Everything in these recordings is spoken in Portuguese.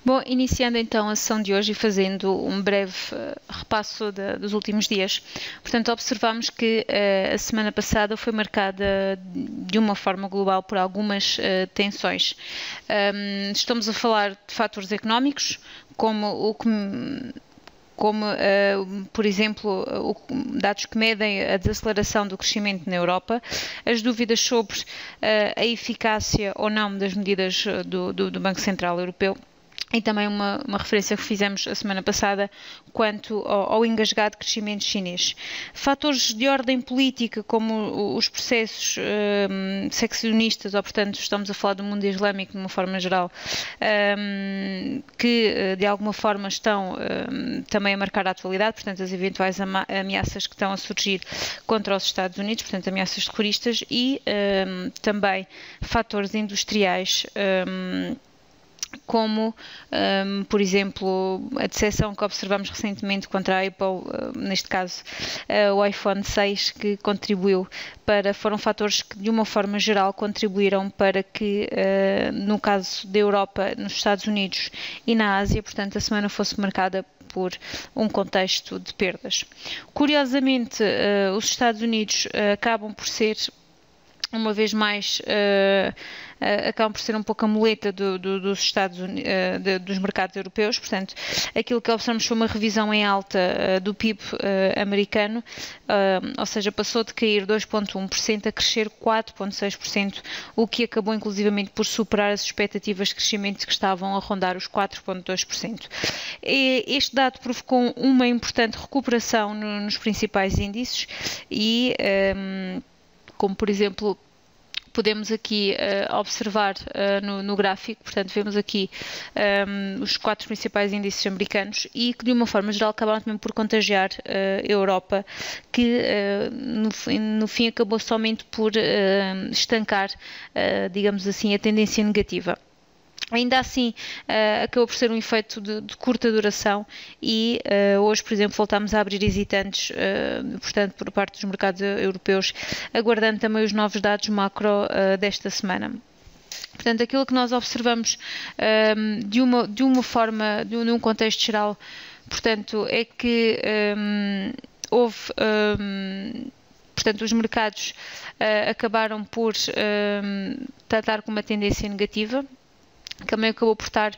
Bom, iniciando então a sessão de hoje e fazendo um breve repasso dos últimos dias. Portanto, observamos que a semana passada foi marcada de uma forma global por algumas tensões. Estamos a falar de fatores económicos, por exemplo, dados que medem a desaceleração do crescimento na Europa, as dúvidas sobre a eficácia ou não das medidas do Banco Central Europeu, e também uma referência que fizemos a semana passada quanto ao engasgado crescimento chinês. Fatores de ordem política, como os processos secessionistas, ou portanto estamos a falar do mundo islâmico de uma forma geral, que de alguma forma estão também a marcar a atualidade, portanto as eventuais ameaças que estão a surgir contra os Estados Unidos, portanto ameaças terroristas, e também fatores industriais, como, por exemplo, a decepção que observamos recentemente contra a Apple, neste caso o iPhone 6, que foram fatores que de uma forma geral contribuíram para que, no caso da Europa, nos Estados Unidos e na Ásia, portanto, a semana fosse marcada por um contexto de perdas. Curiosamente, os Estados Unidos acabam por ser, uma vez mais, acabam por ser um pouco a muleta dos mercados europeus. Portanto, aquilo que observamos foi uma revisão em alta do PIB americano, ou seja, passou de cair 2,1% a crescer 4,6%, o que acabou inclusivamente por superar as expectativas de crescimento que estavam a rondar os 4,2%. Este dado provocou uma importante recuperação nos principais índices e, como por exemplo, podemos aqui observar no gráfico, portanto vemos aqui os 4 principais índices americanos, e que de uma forma geral acabaram também por contagiar a Europa, que no fim acabou somente por estancar, digamos assim, a tendência negativa. Ainda assim, acabou por ser um efeito de curta duração e hoje, por exemplo, voltámos a abrir hesitantes, portanto, por parte dos mercados europeus, aguardando também os novos dados macro desta semana. Portanto, aquilo que nós observamos de uma forma, num contexto geral, portanto, é que houve... Portanto, os mercados acabaram por tratar com uma tendência negativa. Também acabou por estar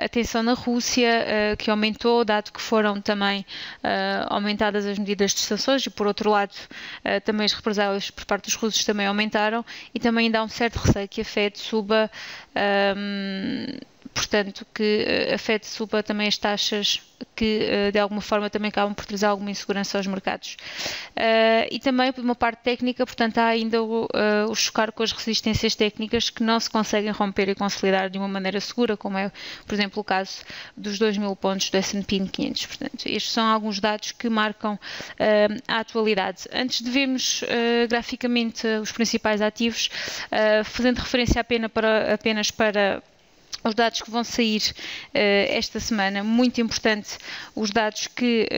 atenção na Rússia, que aumentou, dado que foram também aumentadas as medidas de sanções, e por outro lado também as represálias por parte dos russos também aumentaram, e também ainda há um certo receio que a Fed suba, portanto, que a Fed suba também as taxas, que de alguma forma também acabam por trazer alguma insegurança aos mercados. E também, por uma parte técnica, portanto, há ainda o chocar com as resistências técnicas que não se conseguem romper e consolidar de uma maneira segura, como é, por exemplo, o caso dos 2.000 pontos do S&P 500. Portanto, estes são alguns dados que marcam a atualidade. Antes de vermos graficamente os principais ativos, fazendo referência apenas para os dados que vão sair esta semana, muito importante, os dados que,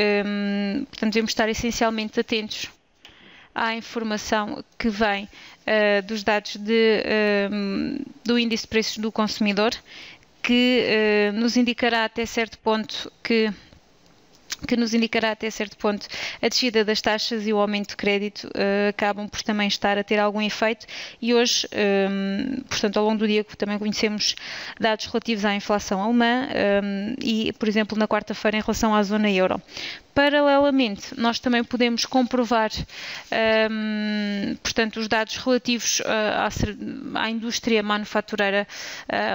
portanto, devemos estar essencialmente atentos à informação que vem dos dados do índice de preços do consumidor, que nos indicará até certo ponto a descida das taxas e o aumento de crédito acabam por também estar a ter algum efeito, e hoje, portanto, ao longo do dia também conhecemos dados relativos à inflação alemã e, por exemplo, na quarta-feira em relação à zona euro. Paralelamente, nós também podemos comprovar, portanto, os dados relativos à indústria manufatureira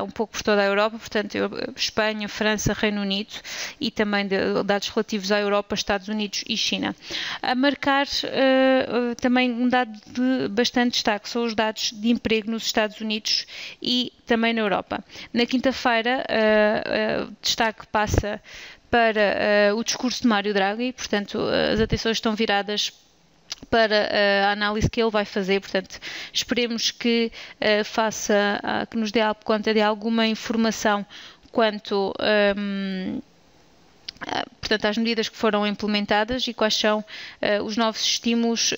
um pouco por toda a Europa, portanto, Espanha, França, Reino Unido, e também dados relativos à Europa, Estados Unidos e China. A marcar também um dado de bastante destaque são os dados de emprego nos Estados Unidos e também na Europa. Na quinta-feira, destaque passa para o discurso de Mário Draghi, portanto, as atenções estão viradas para a análise que ele vai fazer, portanto, esperemos que que nos dê conta de alguma informação quanto portanto, às medidas que foram implementadas e quais são os novos estímulos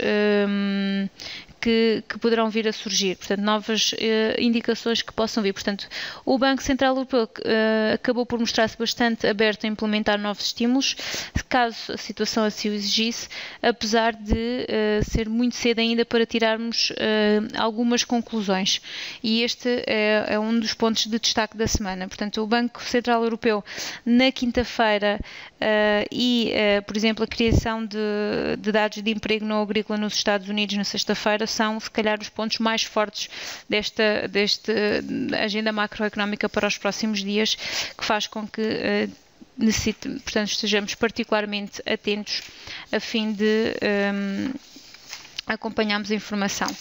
que poderão vir a surgir, portanto, novas indicações que possam vir. Portanto, o Banco Central Europeu acabou por mostrar-se bastante aberto a implementar novos estímulos, caso a situação assim o exigisse, apesar de ser muito cedo ainda para tirarmos algumas conclusões. E este é um dos pontos de destaque da semana. Portanto, o Banco Central Europeu, na quinta-feira, por exemplo, a criação de dados de emprego não agrícola nos Estados Unidos na sexta-feira são, se calhar, os pontos mais fortes desta agenda macroeconómica para os próximos dias, que faz com que portanto, estejamos particularmente atentos a fim de acompanharmos a informação.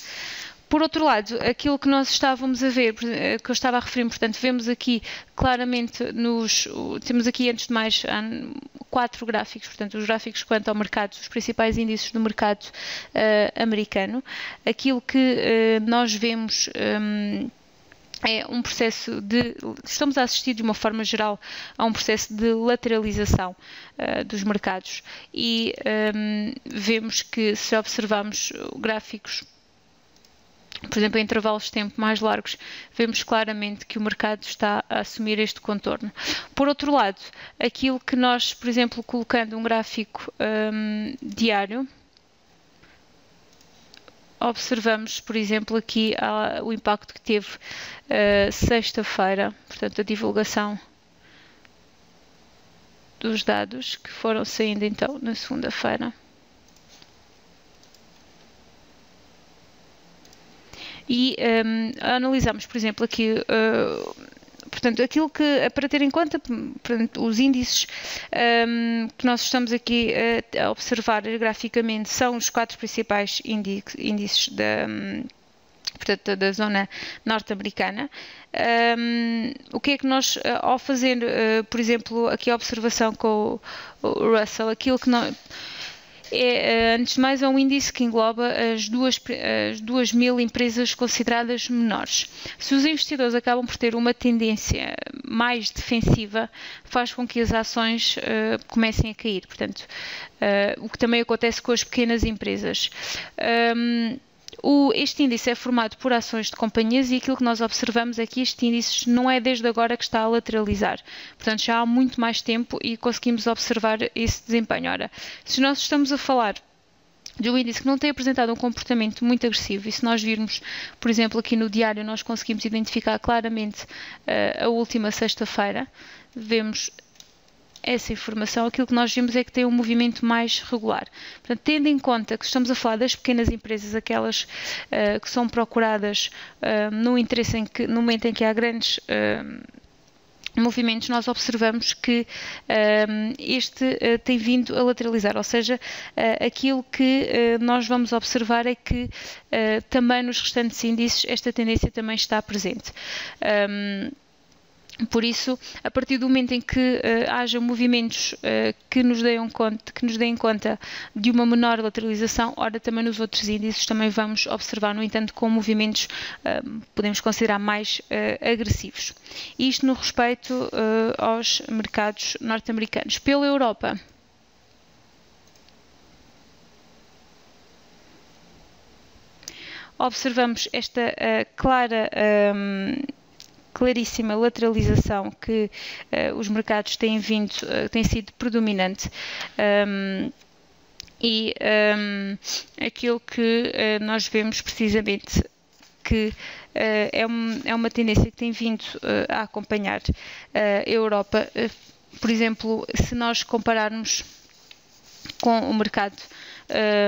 Por outro lado, aquilo que nós estávamos a ver, que eu estava a referir, portanto, vemos aqui claramente temos aqui antes de mais 4 gráficos, portanto, os gráficos quanto ao mercado, os principais índices do mercado americano. Aquilo que nós vemos é um processo estamos a assistir de uma forma geral a um processo de lateralização dos mercados e vemos que, se observarmos gráficos, por exemplo, em intervalos de tempo mais largos, vemos claramente que o mercado está a assumir este contorno. Por outro lado, aquilo que nós, por exemplo, colocando um gráfico diário, observamos, por exemplo, aqui o impacto que teve sexta-feira, portanto, a divulgação dos dados que foram saindo então na segunda-feira. E analisamos, por exemplo, aqui, portanto, aquilo que é para ter em conta, portanto, os índices que nós estamos aqui a observar graficamente são os 4 principais índices portanto, da zona norte-americana. O que é que nós, ao fazer, por exemplo, aqui a observação com o Russell, aquilo que nós... antes de mais, é um índice que engloba as 2.000 empresas consideradas menores. Se os investidores acabam por ter uma tendência mais defensiva, faz com que as ações comecem a cair. Portanto, o que também acontece com as pequenas empresas. Este índice é formado por ações de companhias e aquilo que nós observamos é que este índice não é desde agora que está a lateralizar. Portanto, já há muito mais tempo e conseguimos observar esse desempenho. Ora, se nós estamos a falar de um índice que não tem apresentado um comportamento muito agressivo, e se nós virmos, por exemplo, aqui no diário, nós conseguimos identificar claramente a última sexta-feira, vemos essa informação, aquilo que nós vimos é que tem um movimento mais regular. Portanto, tendo em conta que estamos a falar das pequenas empresas, aquelas que são procuradas no momento em que há grandes movimentos, nós observamos que este tem vindo a lateralizar, ou seja, aquilo que nós vamos observar é que também nos restantes índices esta tendência também está presente. Por isso, a partir do momento em que haja movimentos que nos deem conta de uma menor lateralização, ora também nos outros índices também vamos observar, no entanto, com movimentos podemos considerar mais agressivos. Isto no respeito aos mercados norte-americanos. Pela Europa, observamos esta claríssima lateralização que os mercados têm sido predominante aquilo que nós vemos precisamente que é uma tendência que tem vindo a acompanhar a Europa. Por exemplo, se nós compararmos com o mercado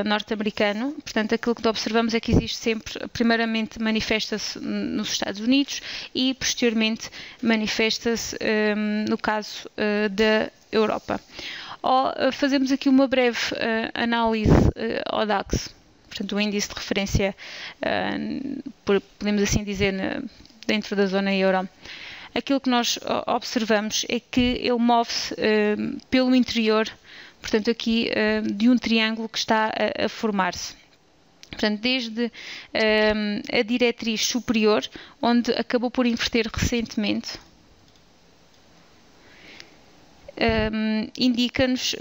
norte-americano, portanto, aquilo que observamos é que existe sempre, primeiramente manifesta-se nos Estados Unidos e posteriormente manifesta-se no caso da Europa. Fazemos aqui uma breve análise ao DAX, portanto, o índice de referência, podemos assim dizer, dentro da zona euro. Aquilo que nós observamos é que ele move-se pelo interior, portanto, aqui de um triângulo que está a formar-se. Portanto, desde a diretriz superior, onde acabou por inverter recentemente, indica-nos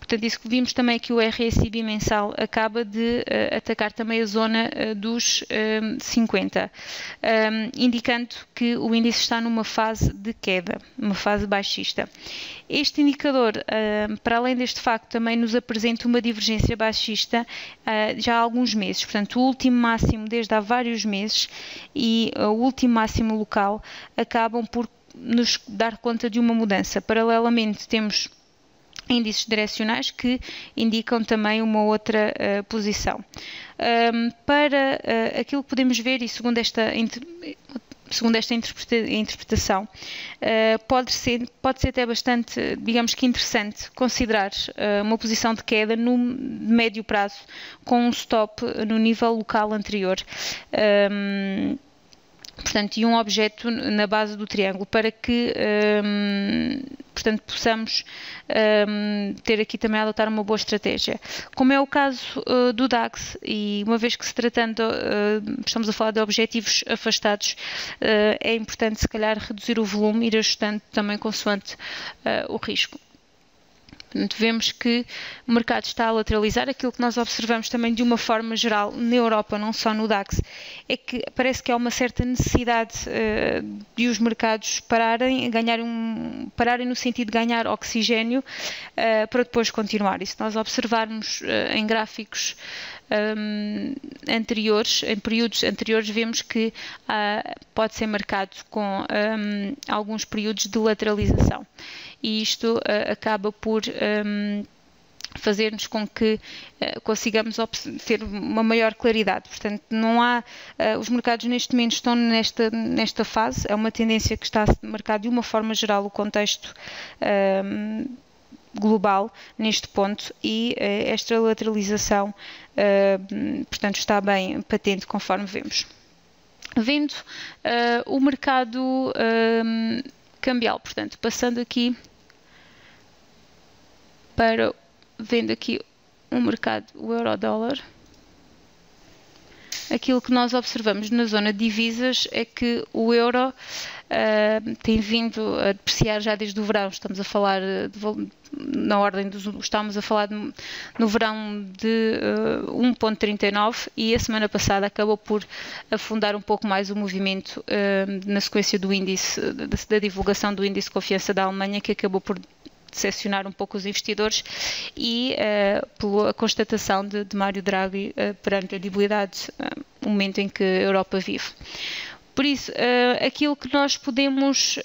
Portanto, isso que vimos também é que o RSI bimensal acaba de atacar também a zona dos 50, indicando que o índice está numa fase de queda, uma fase baixista. Este indicador, para além deste facto, também nos apresenta uma divergência baixista já há alguns meses. Portanto, o último máximo desde há vários meses e o último máximo local acabam por nos dar conta de uma mudança. Paralelamente, temos índices direcionais que indicam também uma outra posição. Para aquilo que podemos ver, e segundo esta interpretação, pode ser até bastante, digamos que interessante, considerar uma posição de queda no médio prazo com um stop no nível local anterior. Portanto, e um objeto na base do triângulo para que, portanto, possamos ter aqui também a adotar uma boa estratégia. Como é o caso do DAX, e uma vez que se tratando, estamos a falar de objetivos afastados, é importante se calhar reduzir o volume, ir ajustando também consoante o risco. Portanto, vemos que o mercado está a lateralizar. Aquilo que nós observamos também de uma forma geral na Europa, não só no DAX, é que parece que há uma certa necessidade de os mercados pararem no sentido de ganhar oxigênio para depois continuar. E se nós observarmos em gráficos anteriores, em períodos anteriores, vemos que pode ser marcado com alguns períodos de lateralização. E isto acaba por fazer-nos com que consigamos ter uma maior claridade. Portanto, não há, os mercados neste momento estão nesta fase, é uma tendência que está a marcar de uma forma geral o contexto global neste ponto, e esta lateralização, portanto, está bem patente conforme vemos. Vendo o mercado cambial, portanto, passando aqui para, vendo aqui o mercado, o euro-dólar, aquilo que nós observamos na zona de divisas é que o euro tem vindo a depreciar já desde o verão. Estamos a falar na ordem estamos a falar no verão de 1,39, e a semana passada acabou por afundar um pouco mais o movimento na sequência do índice, da divulgação do índice de confiança da Alemanha, que acabou por decepcionar um pouco os investidores, e pela constatação de Mário Draghi perante a debilidade, o momento em que a Europa vive. Por isso, aquilo que nós podemos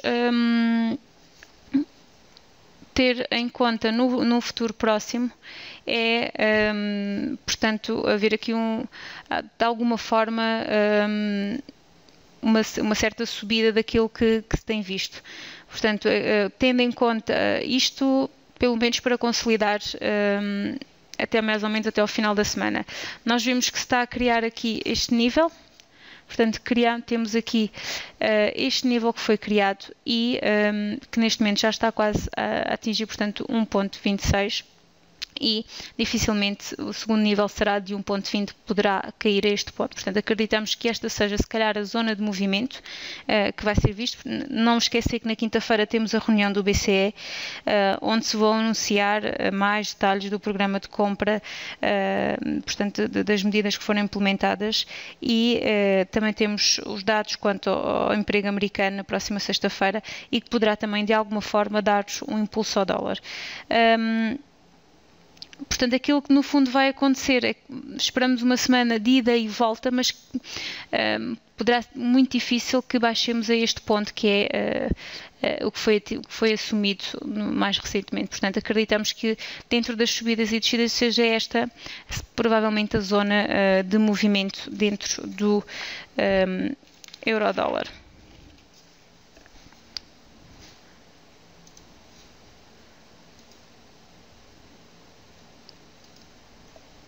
ter em conta no futuro próximo é, portanto, haver aqui de alguma forma uma certa subida daquilo que se tem visto. Portanto, tendo em conta isto, pelo menos para consolidar até mais ou menos até ao final da semana. Nós vimos que se está a criar aqui este nível. Portanto, temos aqui este nível que foi criado e que neste momento já está quase a atingir, portanto, 1,26, e dificilmente o segundo nível será de 1,20, poderá cair a este ponto. Portanto, acreditamos que esta seja, se calhar, a zona de movimento que vai ser visto. Não esquecer que na quinta-feira temos a reunião do BCE, onde se vão anunciar mais detalhes do programa de compra, portanto, das medidas que foram implementadas, e também temos os dados quanto ao emprego americano na próxima sexta-feira, e que poderá também, de alguma forma, dar um impulso ao dólar. Portanto, aquilo que no fundo vai acontecer é que esperamos uma semana de ida e volta, mas poderá ser muito difícil que baixemos a este ponto, que é o que foi assumido mais recentemente. Portanto, acreditamos que dentro das subidas e descidas seja esta provavelmente a zona de movimento dentro do euro-dólar.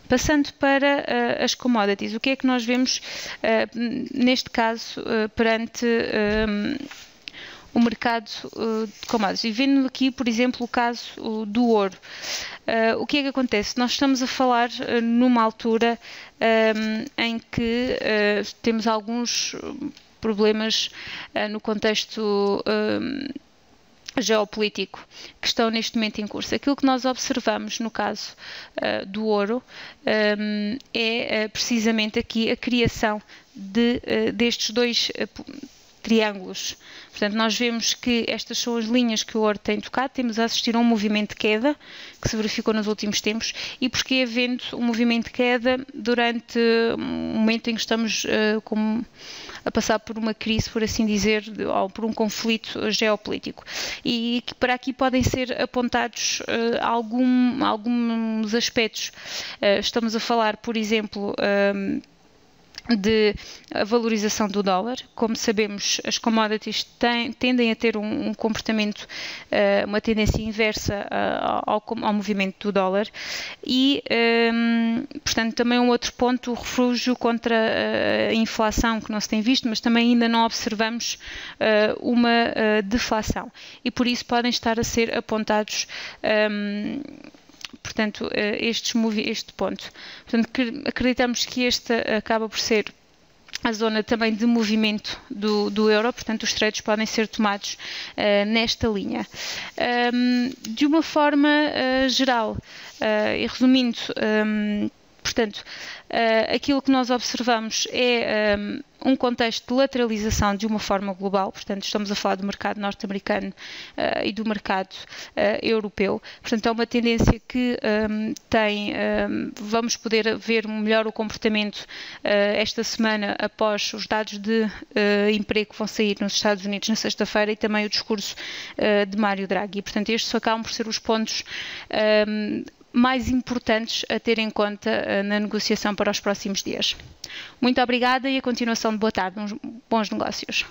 Passando para as commodities, o que é que nós vemos neste caso perante o mercado de commodities? E vendo aqui, por exemplo, o caso do ouro, o que é que acontece? Nós estamos a falar numa altura em que temos alguns problemas no contexto geopolítico que estão neste momento em curso. Aquilo que nós observamos no caso do ouro é precisamente aqui a criação destes dois triângulos. Portanto, nós vemos que estas são as linhas que o ouro tem tocado, temos a assistir a um movimento de queda que se verificou nos últimos tempos. E porque havendo um movimento de queda durante um momento em que estamos a passar por uma crise, por assim dizer, ou por um conflito geopolítico. E que para aqui podem ser apontados alguns aspectos. Estamos a falar, por exemplo, de a valorização do dólar. Como sabemos, as commodities tendem a ter um comportamento, uma tendência inversa ao movimento do dólar e, portanto, também um outro ponto, o refúgio contra a inflação que não se tem visto, mas também ainda não observamos uma deflação e por isso podem estar a ser apontados portanto, este ponto. Portanto, acreditamos que esta acaba por ser a zona também de movimento do euro, portanto, os trades podem ser tomados nesta linha. De uma forma geral, e resumindo, portanto, aquilo que nós observamos é um contexto de lateralização de uma forma global, portanto estamos a falar do mercado norte-americano e do mercado europeu, portanto é uma tendência que vamos poder ver melhor o comportamento esta semana após os dados de emprego que vão sair nos Estados Unidos na sexta-feira e também o discurso de Mário Draghi, portanto estes acabam por ser os pontos mais importantes a ter em conta na negociação para os próximos dias. Muito obrigada e a continuação de boa tarde, bons negócios.